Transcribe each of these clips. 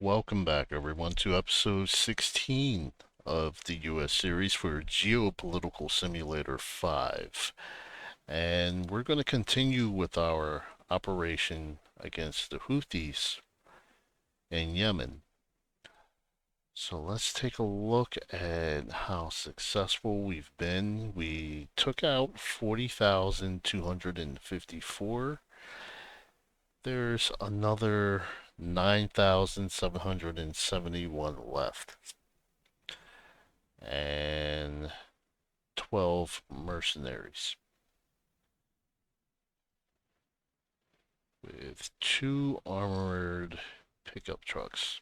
Welcome back, everyone, to episode 16 of the US series for Geo-Political Simulator 5. And we're going to continue with our operation against the Houthis in Yemen. So let's take a look at how successful we've been. We took out 40,254. There's another 9,771 left. And 12 mercenaries with 2 armored pickup trucks.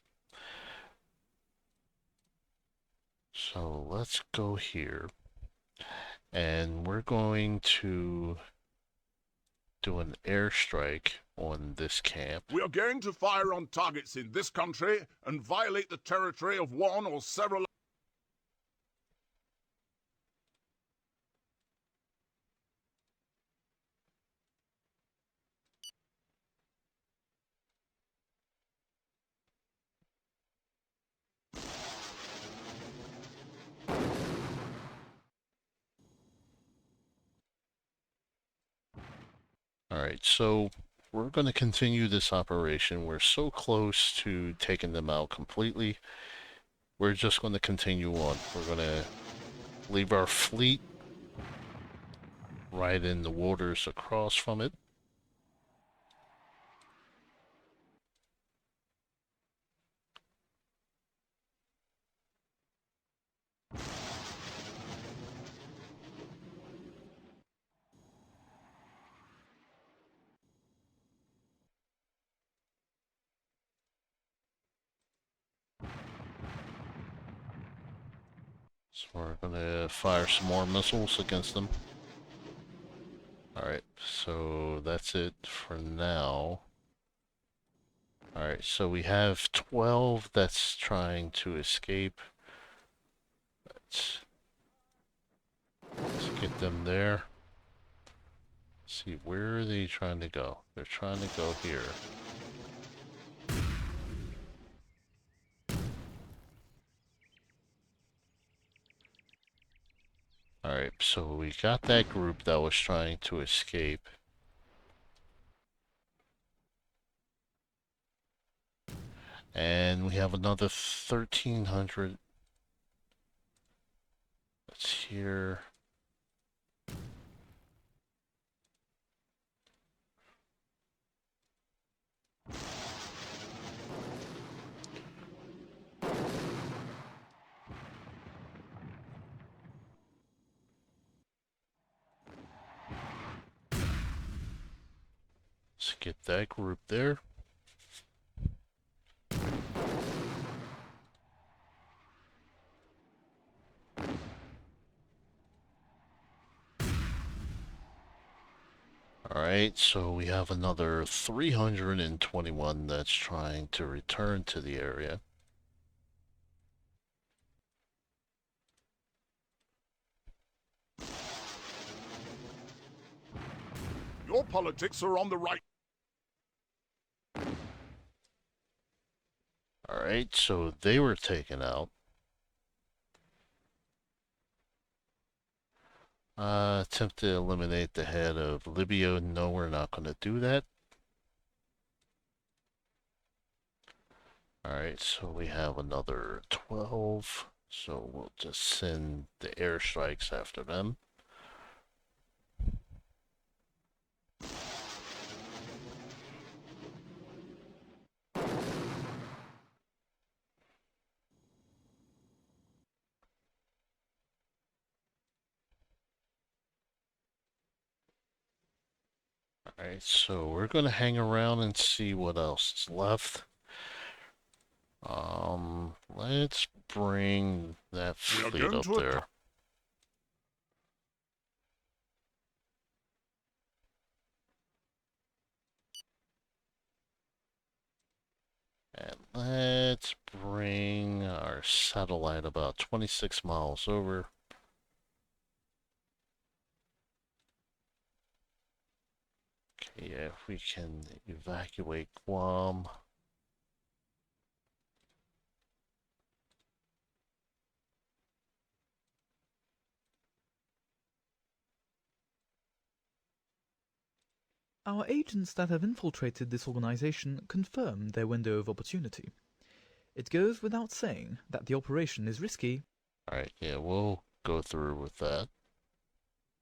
So let's go here, and we're going to do an airstrike on this camp. We are going to fire on targets in this country and violate the territory of one or several. Alright, so we're going to continue this operation. We're so close to taking them out completely. We're just going to continue on. We're going to leave our fleet right in the waters across from it. So we're going to fire some more missiles against them. Alright, so that's it for now. Alright, so we have 12 that's trying to escape. Let's get them there. See, where are they trying to go? They're trying to go here. Alright, so we got that group that was trying to escape. And we have another 1,300 that's here. Let's get that group there. Alright, so we have another 321 that's trying to return to the area. Your politics are on the right. Alright, so they were taken out. Attempt to eliminate the head of Libya. No, we're not going to do that. Alright, so we have another 12. So we'll just send the airstrikes after them. Alright, so we're going to hang around and see what else is left. Let's bring that fleet up there. And let's bring our satellite about 26 miles over. Okay, yeah, if we can evacuate Guam. Our agents that have infiltrated this organization confirm their window of opportunity. It goes without saying that the operation is risky. Alright, yeah, we'll go through with that.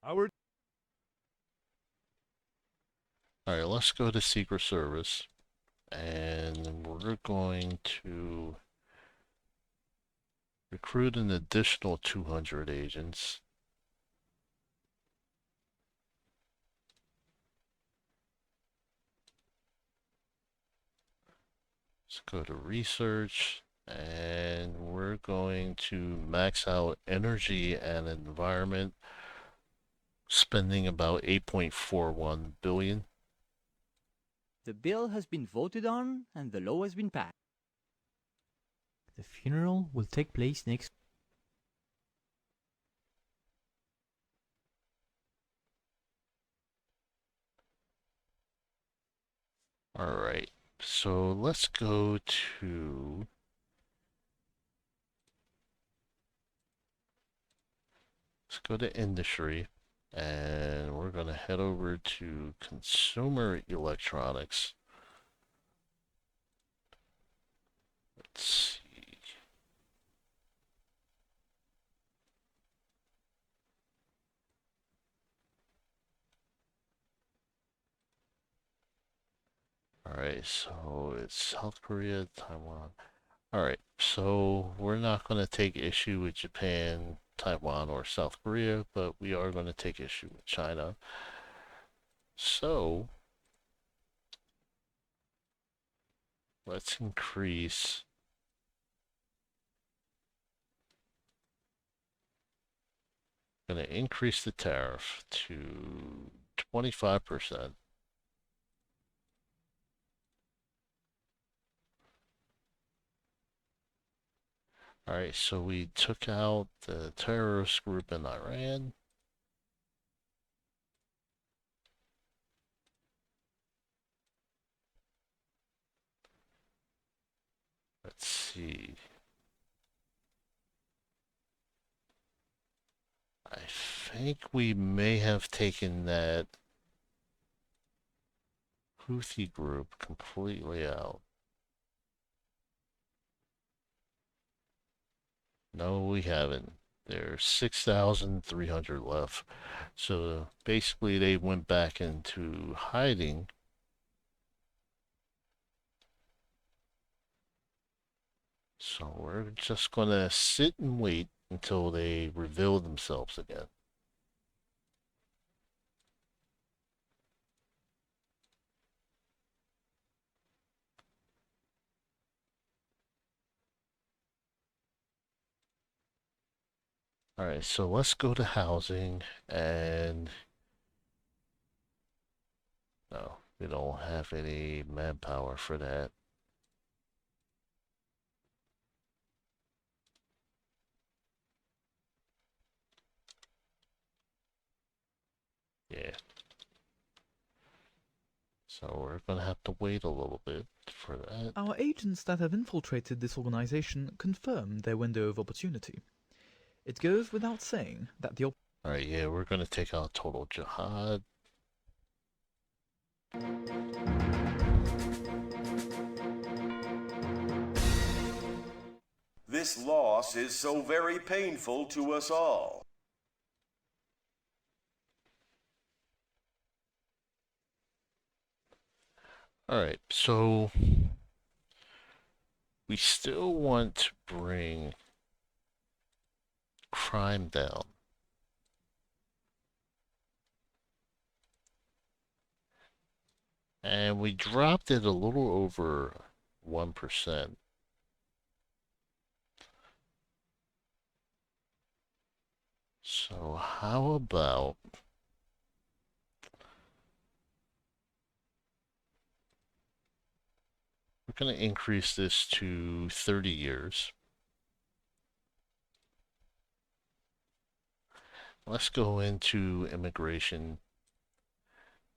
Our Alright, let's go to Secret Service. And we're going to recruit an additional 200 agents. Let's go to research, and we're going to max out energy and environment, spending about 8.41 billion. The bill has been voted on and the law has been passed. The funeral will take place next. Alright, so let's go to industry, and we're going to head over to consumer electronics. Let's see. Alright, so it's South Korea, Taiwan. Alright, so we're not going to take issue with Japan, Taiwan, or South Korea, but we are going to take issue with China. So, let's increase going to increase the tariff to 25%. Alright, so we took out the terrorist group in Iran. Let's see. I think we may have taken that Houthi group completely out. No, we haven't. There's 6,300 left. So basically they went back into hiding. So we're just gonna sit and wait until they reveal themselves again. Alright, so let's go to housing, and no, we don't have any manpower for that. Yeah. So we're gonna have to wait a little bit for that. Our agents that have infiltrated this organization confirm their window of opportunity. It goes without saying that the Alright, yeah, we're gonna take out total jihad. This loss is so very painful to us all. Alright, so we still want to bring crime down. And we dropped it a little over 1%. So how about we're going to increase this to 30 years. Let's go into immigration,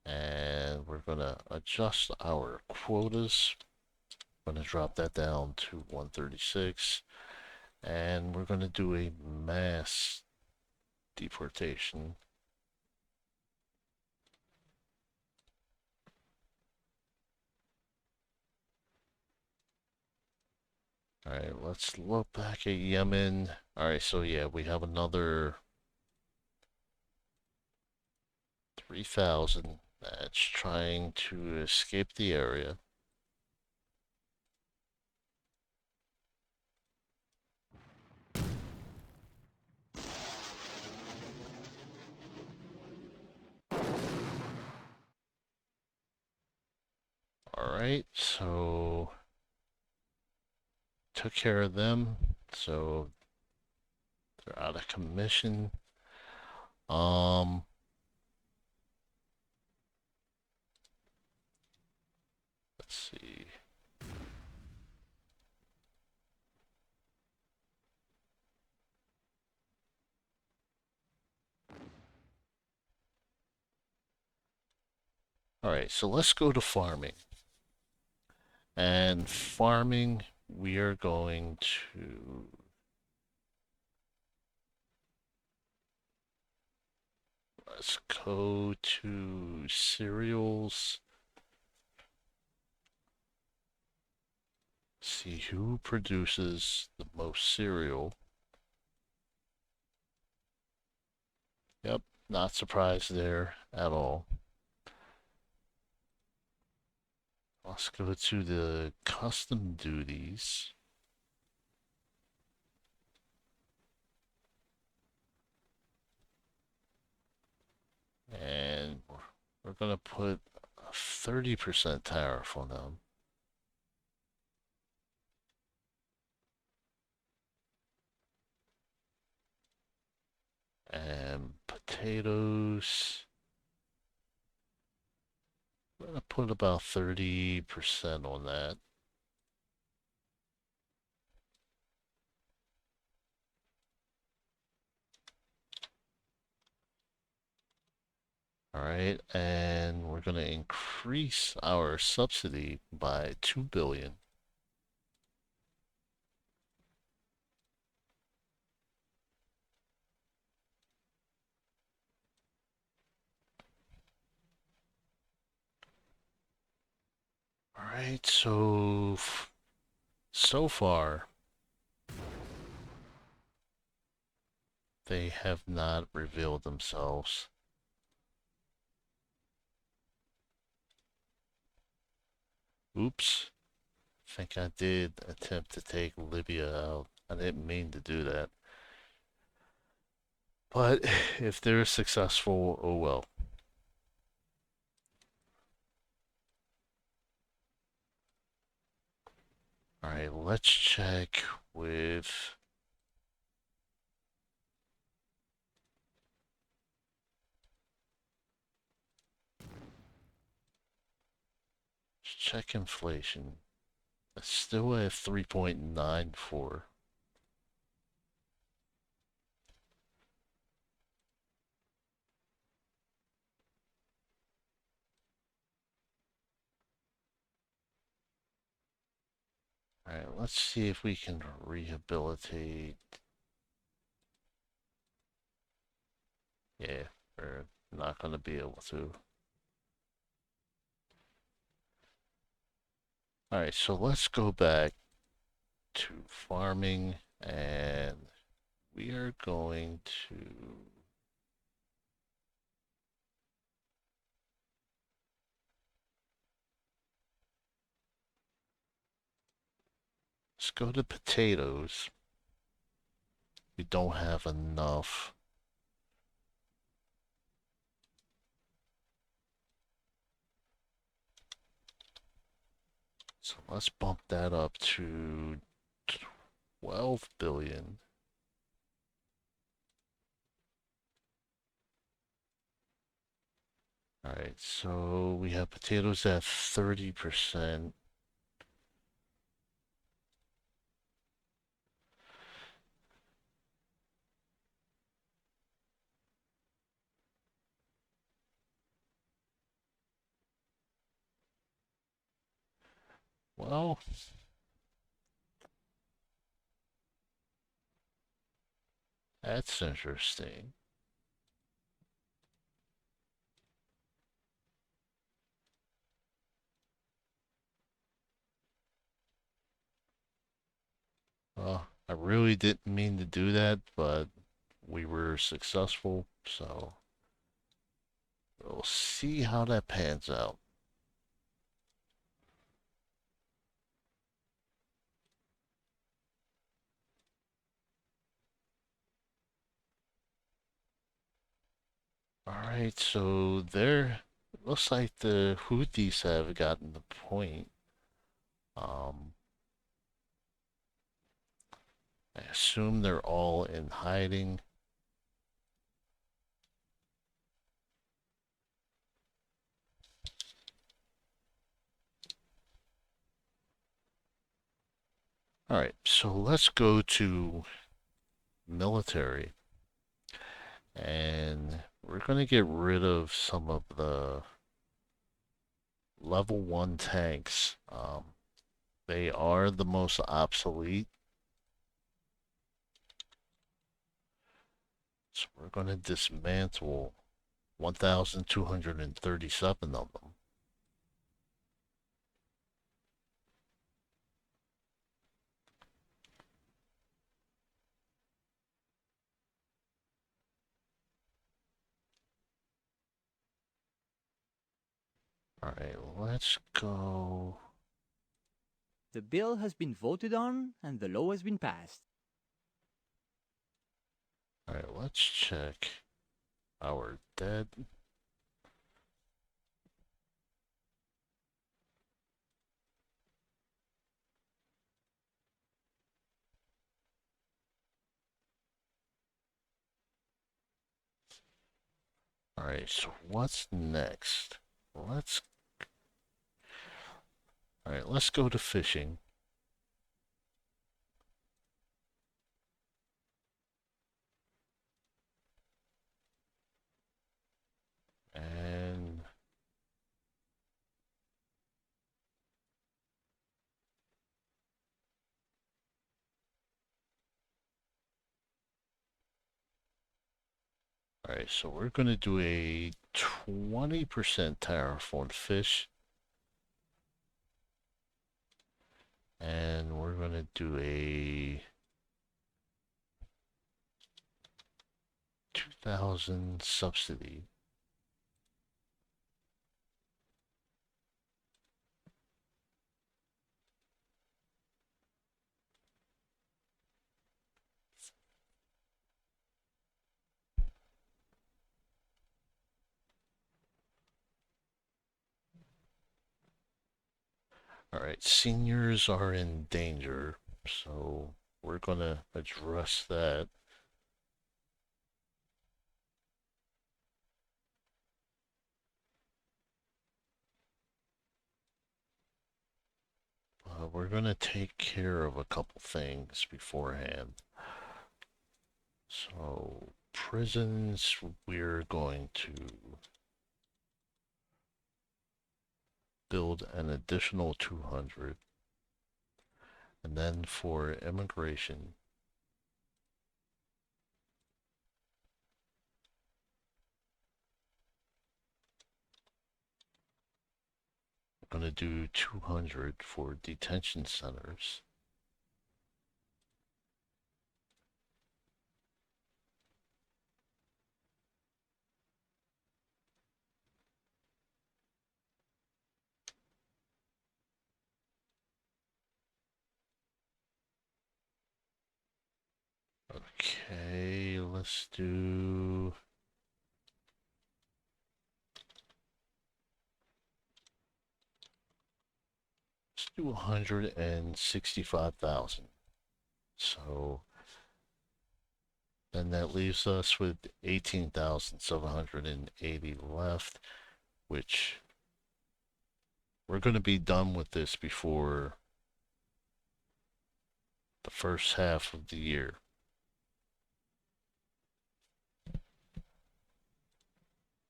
and we're going to adjust our quotas. I'm going to drop that down to 136, and we're going to do a mass deportation. Alright, let's look back at Yemen. Alright, so yeah, we have another 3,000 that's trying to escape the area. Alright, so took care of them, so they're out of commission. Let's see. Alright, so let's go to farming. And farming, we are going to let's go to cereals. See who produces the most cereal. Yep, not surprised there at all. Let's go to the custom duties. And we're going to put a 30% tariff on them. And potatoes, we're going to put about 30% on that. All right, and we're going to increase our subsidy by 2 billion. All right, so far they have not revealed themselves. Oops. I think I did attempt to take Libya out. I didn't mean to do that. But if they're successful, oh well. Alright, let's check with... Let's check inflation. It's still at 3.94. Alright, let's see if we can rehabilitate. Yeah, we're not going to be able to. Alright, so let's go back to farming, and we are going to let's go to potatoes. We don't have enough. So let's bump that up to 12 billion. Alright, so we have potatoes at 30%. Well, that's interesting. really didn't mean to do that, but we were successful, so we'll see how that pans out. Alright, so there looks like the Houthis have gotten the point. I assume they're all in hiding. Alright, so let's go to military. And we're going to get rid of some of the level 1 tanks. They are the most obsolete. So we're going to dismantle 1,237 of them. Alright, let's go. The bill has been voted on and the law has been passed. Alright, let's check our debt. Alright, so what's next? Let's Alright, let's go to fishing. And alright, so we're gonna do a 20% tariff on fish. And we're gonna do a 2,000 subsidy. Alright, seniors are in danger, so we're gonna address that. We're gonna take care of a couple things beforehand. So, prisons, we're going to build an additional 200. And then for immigration, we're going to do 200 for detention centers. Okay, let's do... Let's do 165,000. So then that leaves us with 18,780 left, which we're going to be done with this before the first half of the year.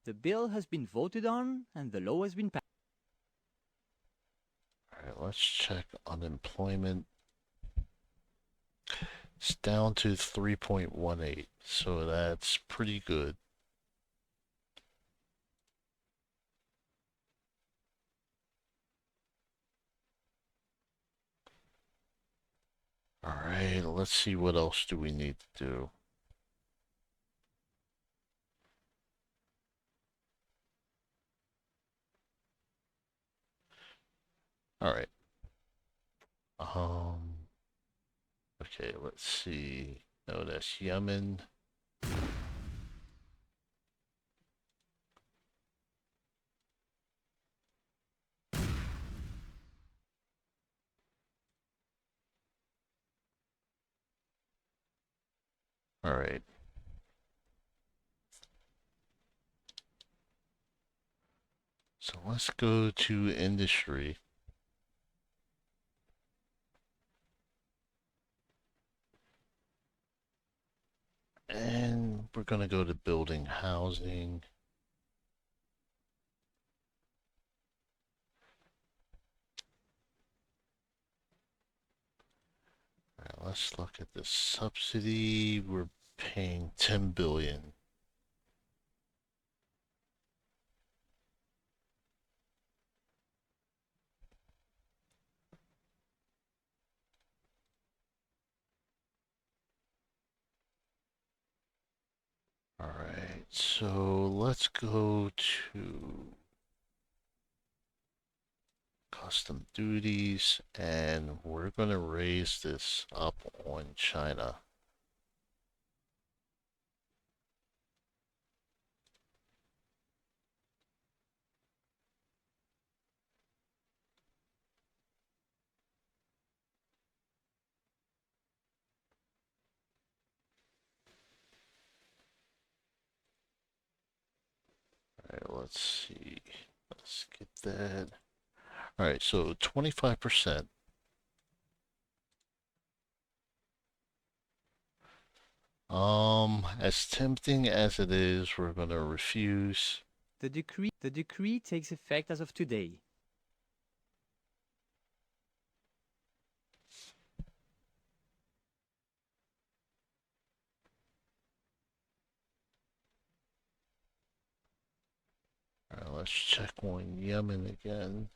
The bill has been voted on and the law has been passed. Alright, let's check unemployment. It's down to 3.18, so that's pretty good. Alright. Alright, let's see what else do we need to do. Alright. Okay, let's see. No, that's Yemen. Alright. So let's go to industry. And we're gonna go to building housing. Alright, let's look at the subsidy. We're paying 10 billion. Alright, so let's go to custom duties, and we're going to raise this up on China. Alright, let's see. Let's get that. Alright, so 25%. As tempting as it is, we're gonna refuse. The decree takes effect as of today. Alright, let's check on Yemen again.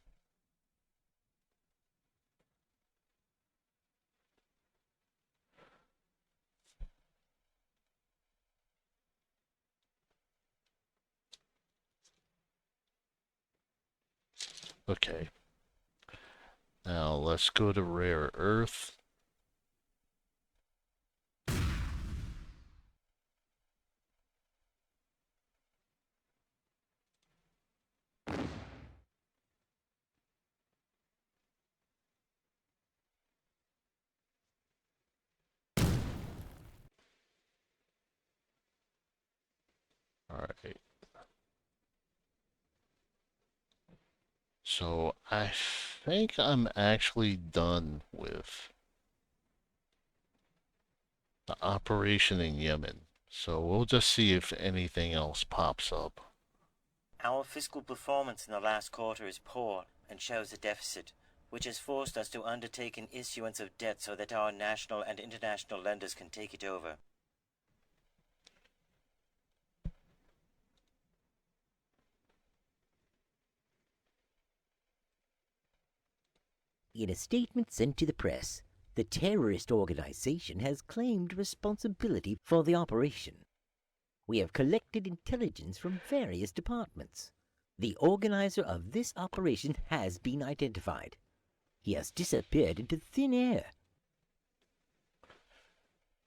Okay. Now let's go to rare earth. Alright. So I think I'm actually done with the operation in Yemen. So we'll just see if anything else pops up. Our fiscal performance in the last quarter is poor and shows a deficit, which has forced us to undertake an issuance of debt so that our national and international lenders can take it over. In a statement sent to the press, the terrorist organization has claimed responsibility for the operation. We have collected intelligence from various departments. The organizer of this operation has been identified. He has disappeared into thin air.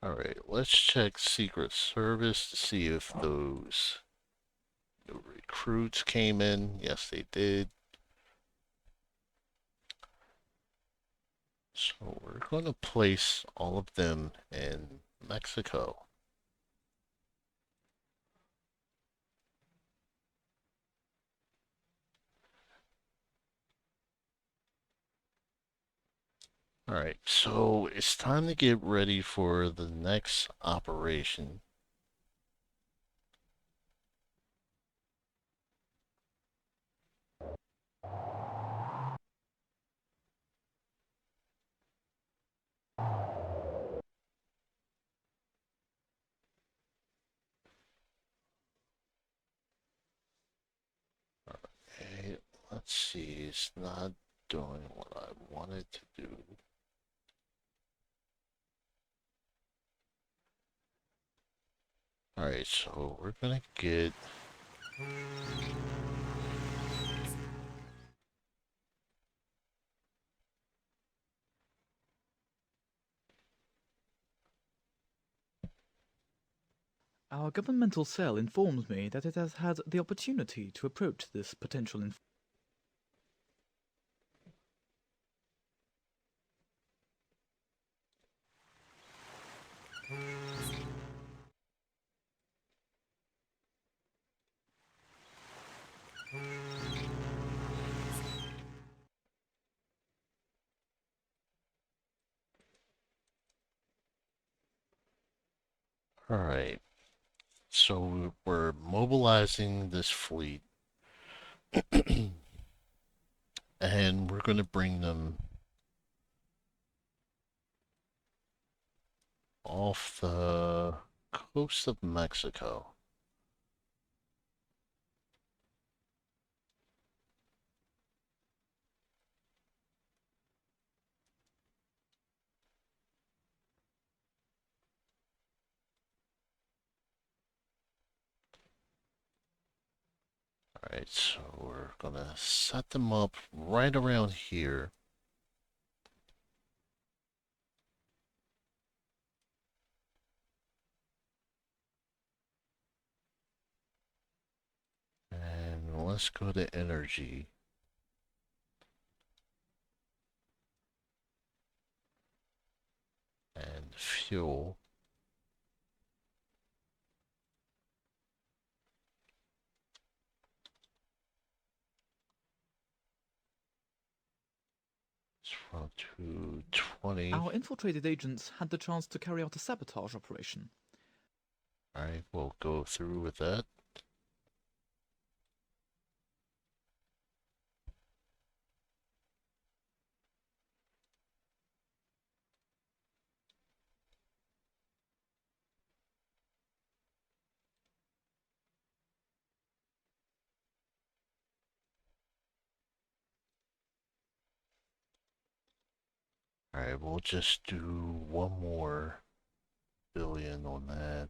Alright, let's check Secret Service to see if those new recruits came in. Yes, they did. So we're going to place all of them in Mexico. Alright, so it's time to get ready for the next operation. Okay, let's see, it's not doing what I wanted to do. Alright, so we're gonna get... Our governmental cell informs me that it has had the opportunity to approach this potential Alright, so we're mobilizing this fleet. And we're gonna bring them off the coast of Mexico. Alright, so we're gonna set them up right around here. And let's go to energy. And fuel. It's from 220. Our infiltrated agents had the chance to carry out a sabotage operation. Alright, we'll go through with that. Alright, we'll just do one more billion on that.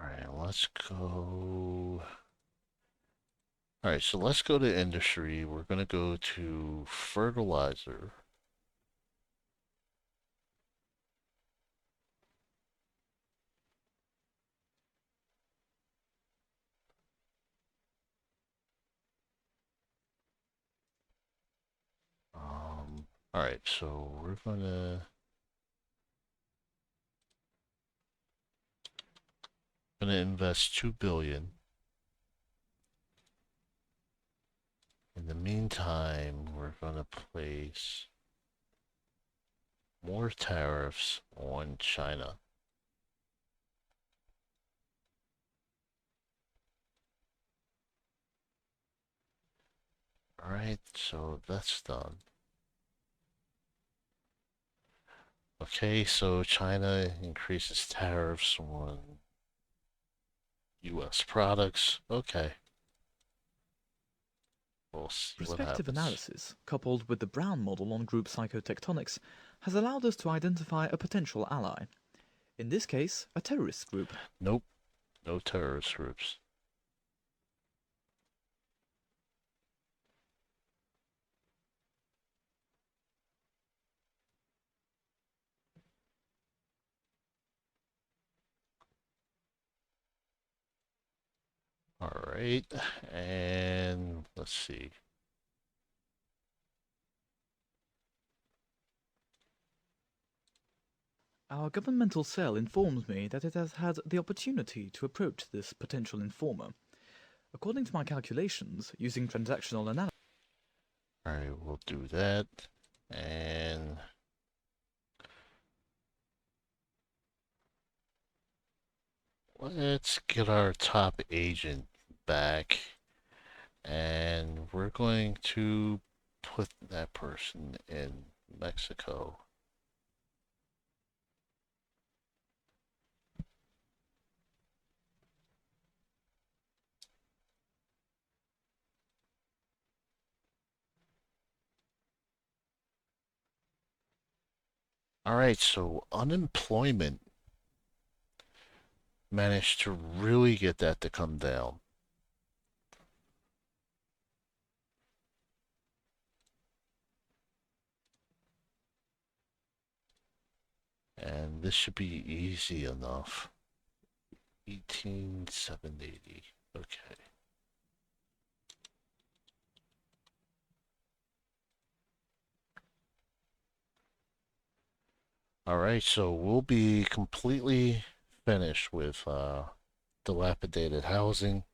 Alright, let's go... Alright, so let's go to industry. We're gonna go to fertilizer. Alright, so we're gonna invest 2 billion. In the meantime, we're gonna place more tariffs on China. Alright, so that's done. Okay, so China increases tariffs on US products. Okay. We'll see what Prospective happens. analysis, coupled with the Brown model on group psychotectonics, has allowed us to identify a potential ally. In this case, a terrorist group. Nope. No terrorist groups. Alright, and let's see. Our governmental cell informs me that it has had the opportunity to approach this potential informer. According to my calculations, using transactional analysis, Alright, we'll do that. And let's get our top agent back. And we're going to put that person in Mexico. All right, so unemployment managed to really get that to come down. And this should be easy enough. 18,780. Okay. All right, so we'll be completely finished with dilapidated housing.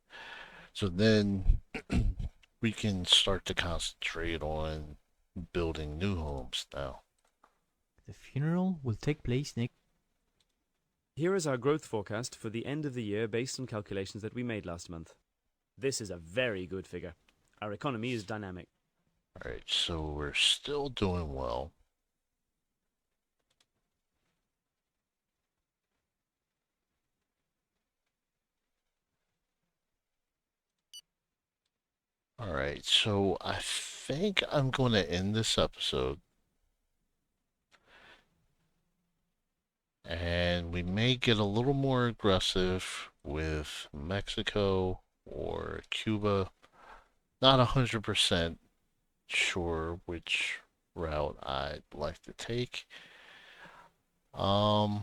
So then we can start to concentrate on building new homes now. The funeral will take place next. Here is our growth forecast for the end of the year based on calculations that we made last month. This is a very good figure. Our economy is dynamic. All right, so we're still doing well. All right, so I think I'm going to end this episode. And we may get a little more aggressive with Mexico or Cuba. Not 100% sure which route I'd like to take. But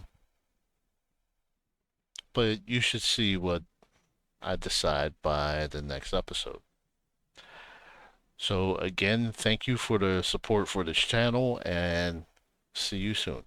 you should see what I decide by the next episode. So again, thank you for the support for this channel and see you soon.